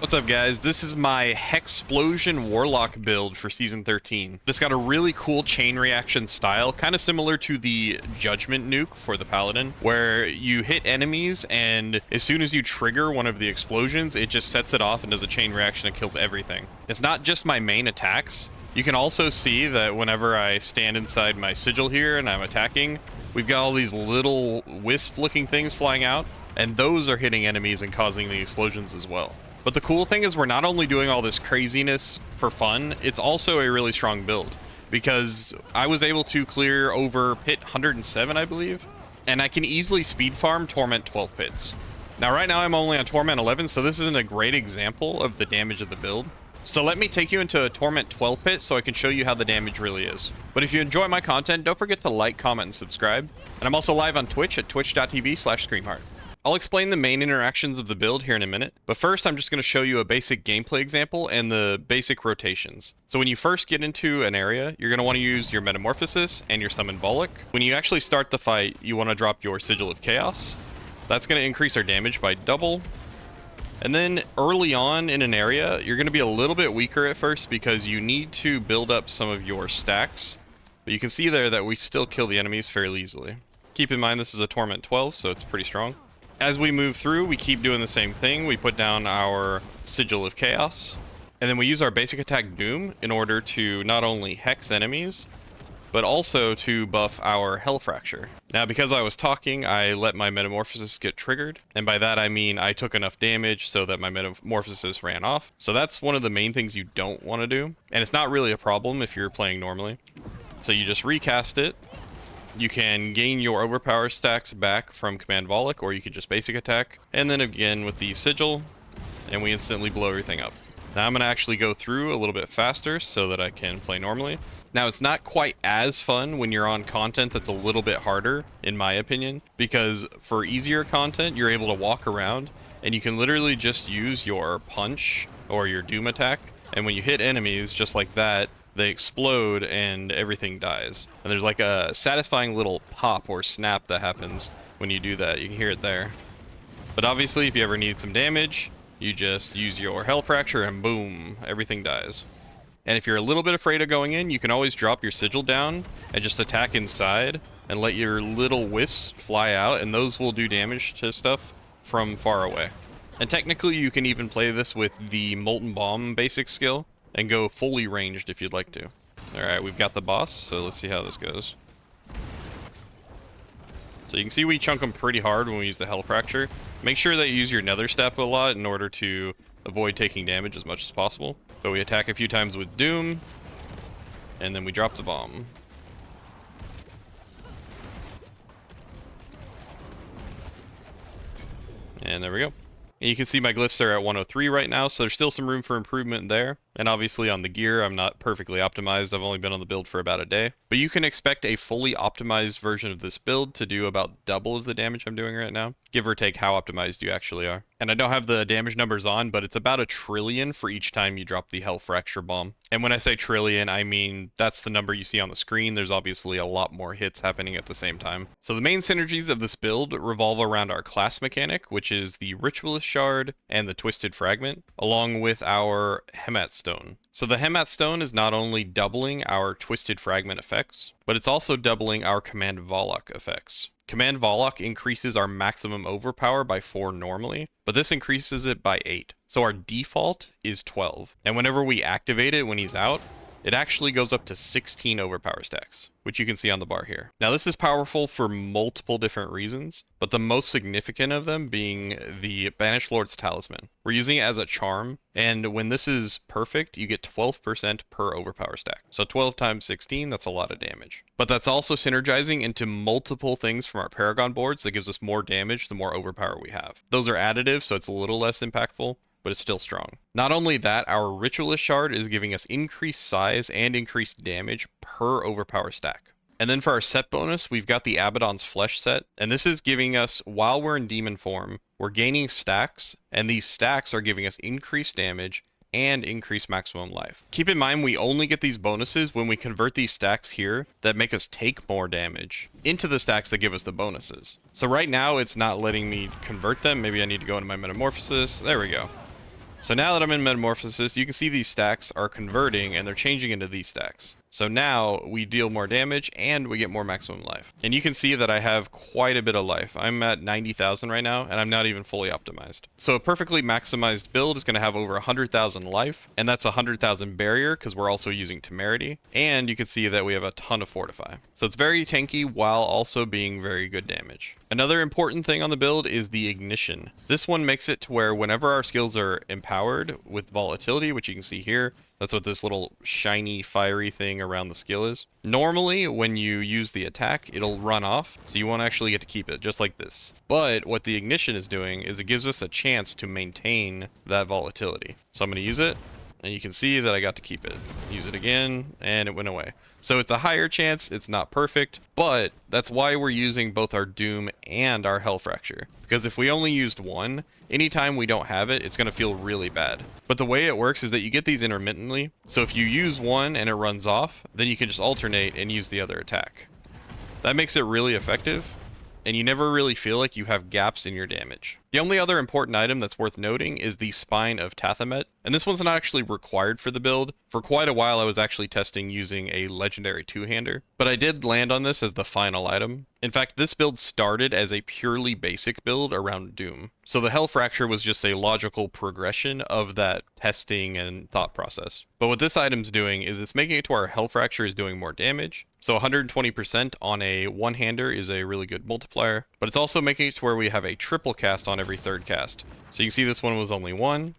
What's up, guys? This is my HEXPLOSION Warlock build for Season 13. It's got a really cool chain reaction style, kind of similar to the Judgment nuke for the Paladin, where you hit enemies and as soon as you trigger one of the explosions, it just sets it off and does a chain reaction and kills everything. It's not just my main attacks. You can also see that whenever I stand inside my sigil here and I'm attacking, we've got all these little wisp-looking things flying out, and those are hitting enemies and causing the explosions as well. But the cool thing is we're not only doing all this craziness for fun, it's also a really strong build, because I was able to clear over pit 107, I believe, and I can easily speed farm Torment 12 pits. Now right now I'm only on Torment 11, so this isn't a great example of the damage of the build. So let me take you into a Torment 12 pit so I can show you how the damage really is. But if you enjoy my content, don't forget to like, comment, and subscribe. And I'm also live on Twitch at twitch.tv/screamheart. I'll explain the main interactions of the build here in a minute, but first I'm just going to show you a basic gameplay example and the basic rotations. So when you first get into an area, you're going to want to use your Metamorphosis and your Summon Volok. When you actually start the fight, you want to drop your Sigil of Chaos. That's going to increase our damage by double. And then early on in an area, you're going to be a little bit weaker at first because you need to build up some of your stacks. But you can see there that we still kill the enemies fairly easily. Keep in mind this is a Torment 12, so it's pretty strong. As we move through, we keep doing the same thing. We put down our Sigil of Chaos, and then we use our basic attack Doom in order to not only hex enemies, but also to buff our Hell Fracture. Now, because I was talking, I let my Metamorphosis get triggered, and by that I mean I took enough damage so that my Metamorphosis ran off. So that's one of the main things you don't want to do, and it's not really a problem if you're playing normally. So you just recast it. You can gain your overpower stacks back from Command Volok, or you can just basic attack, and then again with the Sigil, and we instantly blow everything up. Now I'm going to actually go through a little bit faster so that I can play normally. Now it's not quite as fun when you're on content that's a little bit harder, in my opinion, because for easier content you're able to walk around, and you can literally just use your punch or your Doom attack, and when you hit enemies just like that, they explode and everything dies. And there's like a satisfying little pop or snap that happens when you do that. You can hear it there. But obviously, if you ever need some damage, you just use your Hell Fracture and boom, everything dies. And if you're a little bit afraid of going in, you can always drop your Sigil down and just attack inside and let your little wisps fly out, and those will do damage to stuff from far away. And technically, you can even play this with the Molten Bomb basic skill and go fully ranged if you'd like to. Alright, we've got the boss, so let's see how this goes. So you can see we chunk them pretty hard when we use the Hell Fracture. Make sure that you use your Nether Step a lot in order to avoid taking damage as much as possible. But we attack a few times with Doom, and then we drop the bomb. And there we go. And you can see my glyphs are at 103 right now, so there's still some room for improvement there. And obviously on the gear, I'm not perfectly optimized. I've only been on the build for about a day. But you can expect a fully optimized version of this build to do about double of the damage I'm doing right now, give or take how optimized you actually are. And I don't have the damage numbers on, but it's about 1 trillion for each time you drop the Hell Fracture bomb. And when I say trillion, I mean that's the number you see on the screen. There's obviously a lot more hits happening at the same time. So the main synergies of this build revolve around our class mechanic, which is the Ritualist Shard and the Twisted Fragment, along with our Hemat Stone. So the Hemat Stone is not only doubling our Twisted Fragment effects, but it's also doubling our Command Volok effects. Command Volok increases our maximum overpower by 4 normally, but this increases it by 8. So our default is 12. And whenever we activate it when he's out, it actually goes up to 16 overpower stacks, which you can see on the bar here. Now this is powerful for multiple different reasons, but the most significant of them being the Banished Lord's Talisman. We're using it as a charm, and when this is perfect, you get 12% per overpower stack. So 12 times 16, that's a lot of damage. But that's also synergizing into multiple things from our Paragon boards that gives us more damage the more overpower we have. Those are additive, so it's a little less impactful, but it's still strong. Not only that, our Ritualist Shard is giving us increased size and increased damage per overpower stack. And then for our set bonus, we've got the Abaddon's Flesh set, and this is giving us, while we're in demon form, we're gaining stacks, and these stacks are giving us increased damage and increased maximum life. Keep in mind, we only get these bonuses when we convert these stacks here that make us take more damage into the stacks that give us the bonuses. So right now, it's not letting me convert them. Maybe I need to go into my Metamorphosis. There we go. So now that I'm in Metamorphosis, you can see these stacks are converting and they're changing into these stacks. So now we deal more damage and we get more maximum life. And you can see that I have quite a bit of life. I'm at 90,000 right now and I'm not even fully optimized. So a perfectly maximized build is going to have over 100,000 life, and that's 100,000 barrier because we're also using Temerity. And you can see that we have a ton of Fortify. So it's very tanky while also being very good damage. Another important thing on the build is the ignition. This one makes it to where whenever our skills are empowered with volatility, which you can see here, that's what this little shiny, fiery thing around the skill is. Normally, when you use the attack, it'll run off, so you won't actually get to keep it, just like this. But what the ignition is doing is it gives us a chance to maintain that volatility. So I'm going to use it, and you can see that I got to keep it. Use it again, and it went away. So it's a higher chance, it's not perfect, but that's why we're using both our Doom and our Hell Fracture. Because if we only used one, anytime we don't have it, it's going to feel really bad. But the way it works is that you get these intermittently. So if you use one and it runs off, then you can just alternate and use the other attack. That makes it really effective, and you never really feel like you have gaps in your damage. The only other important item that's worth noting is the Spine of Tathamet, and this one's not actually required for the build. For quite a while I was actually testing using a legendary two-hander, but I did land on this as the final item. In fact, this build started as a purely basic build around Doom, so the Hell Fracture was just a logical progression of that testing and thought process. But what this item's doing is it's making it to where Hell Fracture is doing more damage, so 120% on a one-hander is a really good multiplier, but it's also making it to where we have a triple cast on every third cast. So you can see this one was only 1,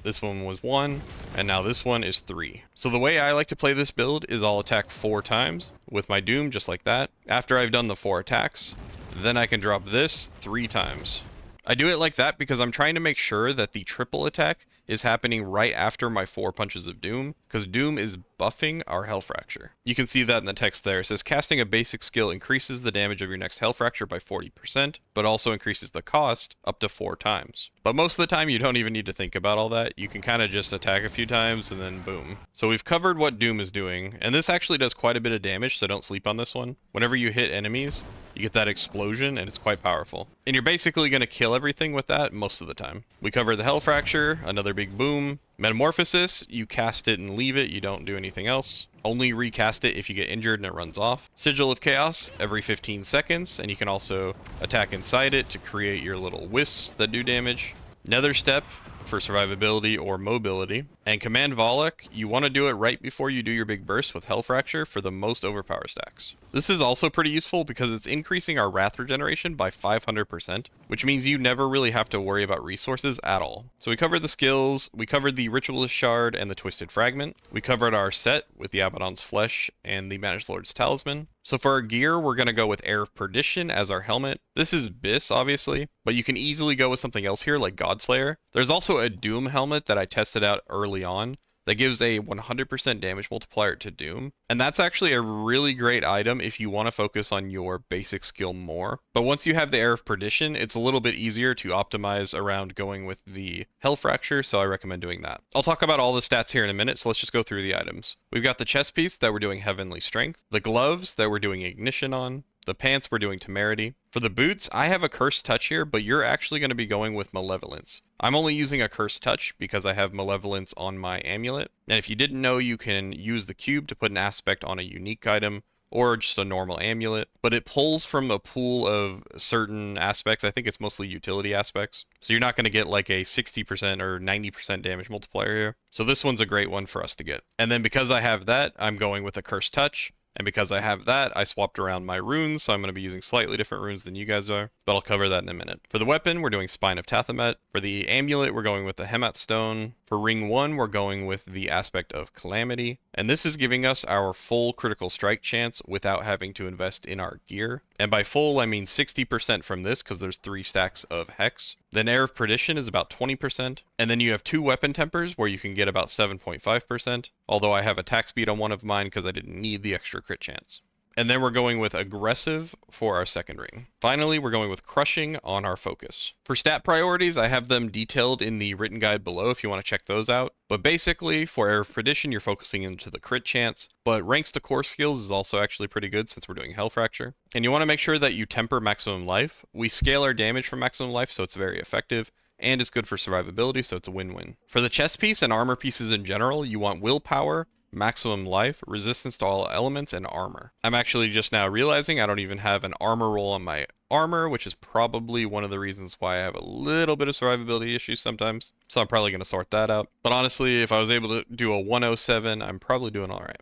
this one was 1, and now this one is 3. So the way I like to play this build is I'll attack 4 times with my Doom, just like that. After I've done the 4 attacks, then I can drop this 3 times. I do it like that because I'm trying to make sure that the triple attack is happening right after my 4 punches of Doom, because Doom is buffing our Hell Fracture. You can see that in the text there. It says casting a basic skill increases the damage of your next Hell Fracture by 40%, but also increases the cost up to 4 times. But most of the time you don't even need to think about all that. You can kind of just attack a few times and then boom. So we've covered what Doom is doing, and this actually does quite a bit of damage, so don't sleep on this one. Whenever you hit enemies, you get that explosion and it's quite powerful. And you're basically going to kill everything with that most of the time. We covered the Hell Fracture, another big boom. Metamorphosis, you cast it and leave it, you don't do anything else. Only recast it if you get injured and it runs off. Sigil of Chaos every 15 seconds, and you can also attack inside it to create your little wisps that do damage. Nether Step for survivability or mobility. And Command Volok, you want to do it right before you do your big burst with Hell Fracture for the most overpower stacks. This is also pretty useful because it's increasing our wrath regeneration by 500%, which means you never really have to worry about resources at all. So we covered the skills, we covered the Ritualist Shard and the Twisted Fragment, we covered our set with the Abaddon's Flesh and the Managed Lord's Talisman. So for our gear, we're going to go with Air of Perdition as our helmet. This is Biss, obviously, but you can easily go with something else here like Godslayer. There's also a Doom helmet that I tested out early on that gives a 100% damage multiplier to Doom. And that's actually a really great item if you want to focus on your basic skill more. But once you have the Air of Perdition, it's a little bit easier to optimize around going with the Hell Fracture, so I recommend doing that. I'll talk about all the stats here in a minute, so let's just go through the items. We've got the chest piece that we're doing Heavenly Strength, the gloves that we're doing Ignition on, the pants we're doing Temerity. For the boots, I have a Cursed Touch here, but you're actually going to be going with Malevolence. I'm only using a Cursed Touch because I have Malevolence on my amulet. And if you didn't know, you can use the cube to put an aspect on a unique item or just a normal amulet, but it pulls from a pool of certain aspects. I think it's mostly utility aspects. So you're not going to get like a 60% or 90% damage multiplier here. So this one's a great one for us to get. And then because I have that, I'm going with a Cursed Touch. And because I have that, I swapped around my runes, so I'm going to be using slightly different runes than you guys are, but I'll cover that in a minute. For the weapon, we're doing Spine of Tathamet. For the amulet, we're going with the Hemat Stone. For ring 1, we're going with the aspect of Calamity. And this is giving us our full critical strike chance without having to invest in our gear. And by full, I mean 60% from this, because there's 3 stacks of Hex. Then Air of Perdition is about 20%. And then you have 2 weapon tempers, where you can get about 7.5%. Although I have attack speed on one of mine, because I didn't need the extra crit chance. And then we're going with Aggressive for our second ring. Finally, we're going with Crushing on our focus. For stat priorities, I have them detailed in the written guide below if you want to check those out. But basically, for Air of Perdition, you're focusing into the crit chance. But ranks to core skills is also actually pretty good since we're doing Hell Fracture. And you want to make sure that you temper maximum life. We scale our damage for maximum life, so it's very effective. and it's good for survivability, so it's a win-win. For the chest piece and armor pieces in general, you want willpower, maximum life, resistance to all elements, and armor. I'm actually just now realizing I don't even have an armor roll on my armor, which is probably one of the reasons why I have a little bit of survivability issues sometimes. So I'm probably going to sort that out. But honestly, if I was able to do a 107, I'm probably doing all right.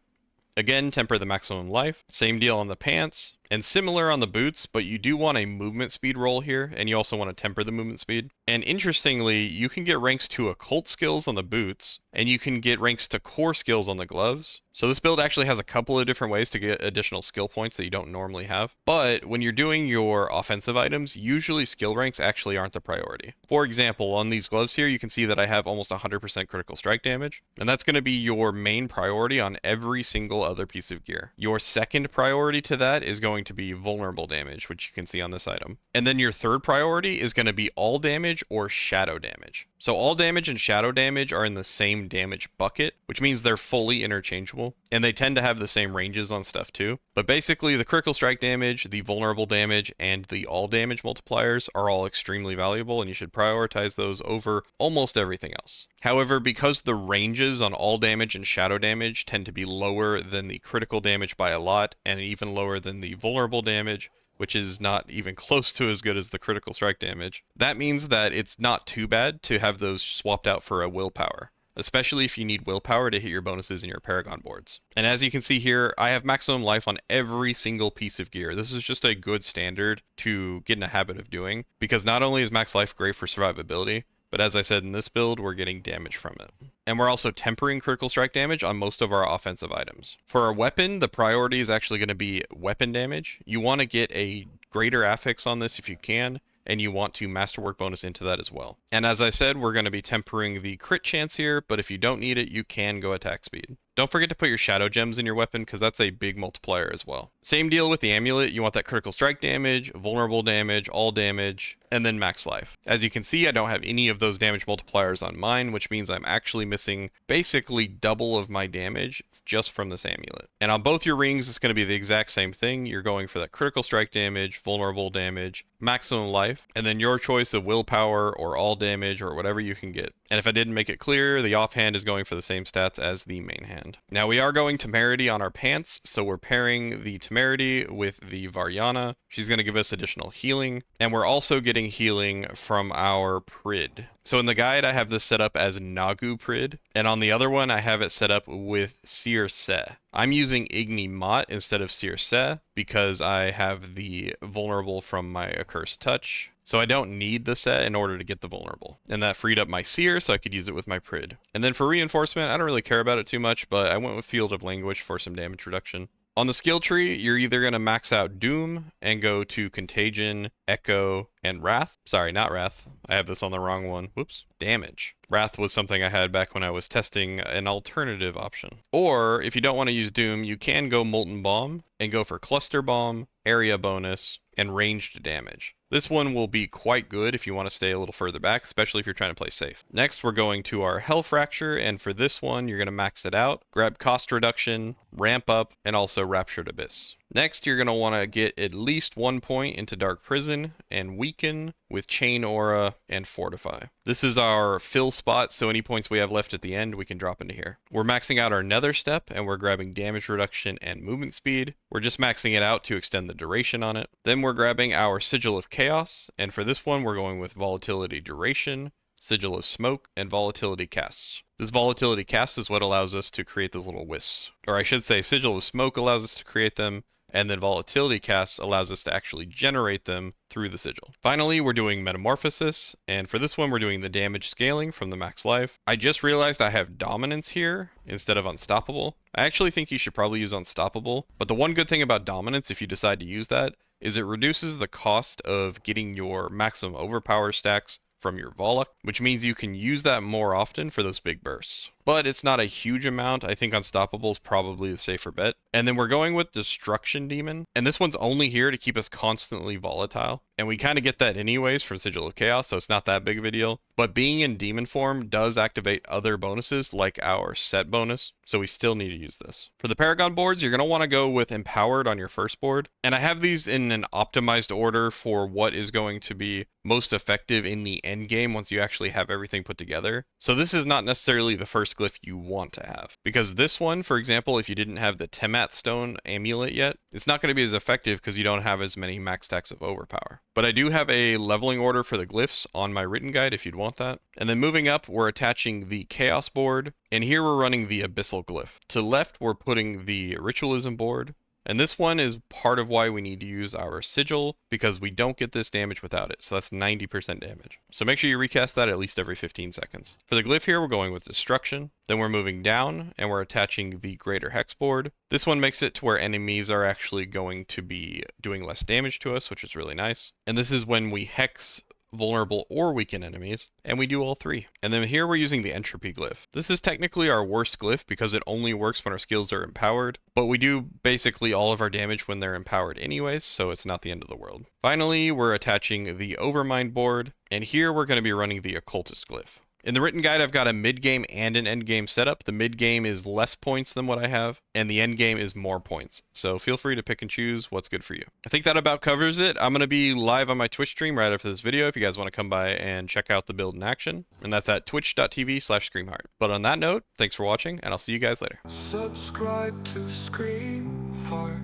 Again, temper the maximum life. Same deal on the pants. And similar on the boots, but you do want a movement speed roll here, and you also want to temper the movement speed. And interestingly, you can get ranks to occult skills on the boots, and you can get ranks to core skills on the gloves. So this build actually has a couple of different ways to get additional skill points that you don't normally have. But when you're doing your offensive items, usually skill ranks actually aren't the priority. For example, on these gloves here, you can see that I have almost 100% critical strike damage, and that's going to be your main priority on every single other piece of gear. Your second priority to that is going to be vulnerable damage, which you can see on this item. And then your third priority is going to be all damage or shadow damage. So all damage and shadow damage are in the same damage bucket, which means they're fully interchangeable, and they tend to have the same ranges on stuff too. But basically the critical strike damage, the vulnerable damage, and the all damage multipliers are all extremely valuable, and you should prioritize those over almost everything else. However, because the ranges on all damage and shadow damage tend to be lower than the critical damage by a lot, and even lower than the vulnerable damage, which is not even close to as good as the critical strike damage, that means that it's not too bad to have those swapped out for a willpower, especially if you need willpower to hit your bonuses in your Paragon boards. And as you can see here, I have maximum life on every single piece of gear. This is just a good standard to get in a habit of doing, because not only is max life great for survivability, but as I said in this build, we're getting damage from it. And we're also tempering critical strike damage on most of our offensive items. For our weapon, the priority is actually going to be weapon damage. You want to get a greater affix on this if you can, and you want to masterwork bonus into that as well. And as I said, we're going to be tempering the crit chance here, but if you don't need it, you can go attack speed. Don't forget to put your shadow gems in your weapon, because that's a big multiplier as well. Same deal with the amulet. You want that critical strike damage, vulnerable damage, all damage, and then max life. As you can see, I don't have any of those damage multipliers on mine, which means I'm actually missing basically double of my damage just from this amulet. And on both your rings, it's going to be the exact same thing. You're going for that critical strike damage, vulnerable damage, maximum life, and then your choice of willpower or all damage or whatever you can get. And if I didn't make it clear, the offhand is going for the same stats as the main hand. Now we are going temerity on our pants, so we're pairing the temerity with the Varyana. She's going to give us additional healing, and we're also getting healing from our Prid. So in the guide, I have this set up as Nagu Prid, and on the other one, I have it set up with Seer Se. I'm using Igni Mott instead of Seer Se because I have the vulnerable from my Accursed Touch. So I don't need the set in order to get the vulnerable. And that freed up my Seer so I could use it with my Prid. And then for reinforcement, I don't really care about it too much, but I went with Field of Language for some damage reduction. On the skill tree, you're either going to max out Doom and go to Contagion, Echo, and Wrath. Sorry, not Wrath. I have this on the wrong one. Whoops. Damage. Wrath was something I had back when I was testing an alternative option. Or, if you don't want to use Doom, you can go Molten Bomb and go for Cluster Bomb, Area Bonus, and Ranged Damage. This one will be quite good if you want to stay a little further back, especially if you're trying to play safe. Next, we're going to our Hell Fracture, and for this one, you're going to max it out, grab Cost Reduction, Ramp Up, and also Raptured Abyss. Next, you're going to want to get at least 1 point into Dark Prison and Weaken with Chain Aura and Fortify. This is our fill spot, so any points we have left at the end, we can drop into here. We're maxing out our Nether Step, and we're grabbing Damage Reduction and Movement Speed. We're just maxing it out to extend the duration on it. Then we're grabbing our Sigil of Chaos, and for this one, we're going with Volatility Duration, Sigil of Smoke, and Volatility Casts. This Volatility Cast is what allows us to create those little wisps. Or I should say Sigil of Smoke allows us to create them, and then Volatility Cast allows us to actually generate them through the Sigil. Finally, we're doing Metamorphosis, and for this one, we're doing the damage scaling from the max life. I just realized I have Dominance here instead of Unstoppable. I actually think you should probably use Unstoppable, but the one good thing about Dominance, if you decide to use that, is it reduces the cost of getting your maximum overpower stacks from your Volok, which means you can use that more often for those big bursts. But it's not a huge amount. I think Unstoppable is probably the safer bet. And then we're going with Destruction Demon. And this one's only here to keep us constantly volatile. And we kind of get that anyways from Sigil of Chaos, so it's not that big of a deal. But being in demon form does activate other bonuses like our set bonus, so we still need to use this. For the Paragon boards, you're going to want to go with Empowered on your first board. And I have these in an optimized order for what is going to be most effective in the end game once you actually have everything put together. So this is not necessarily the first glyph you want to have. Because this one, for example, if you didn't have the Hemat Stone amulet yet, it's not going to be as effective because you don't have as many max stacks of overpower. But I do have a leveling order for the glyphs on my written guide if you'd want that. And then moving up, we're attaching the Chaos board. And here we're running the Abyssal glyph. To the left, we're putting the Ritualism board. And this one is part of why we need to use our Sigil, because we don't get this damage without it. So that's 90% damage. So make sure you recast that at least every 15 seconds. For the glyph here, we're going with Destruction. Then we're moving down and we're attaching the Greater Hex board. This one makes it to where enemies are actually going to be doing less damage to us, which is really nice. And this is when we hex vulnerable or weaken enemies, and we do all three. And then here we're using the Entropy glyph. This is technically our worst glyph because it only works when our skills are empowered, but we do basically all of our damage when they're empowered anyways, so it's not the end of the world. Finally, we're attaching the Overmind board, and here we're going to be running the Occultist glyph. In the written guide, I've got a mid-game and an end-game setup. The mid-game is less points than what I have, and the end-game is more points. So feel free to pick and choose what's good for you. I think that about covers it. I'm going to be live on my Twitch stream right after this video if you guys want to come by and check out the build in action. And that's at twitch.tv/screamheart. But on that note, thanks for watching, and I'll see you guys later. Subscribe to Screamheart.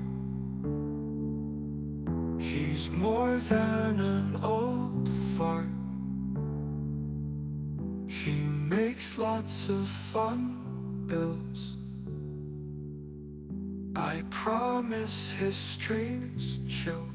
He's more than an old fart. He makes lots of fun builds. I promise his streams chill.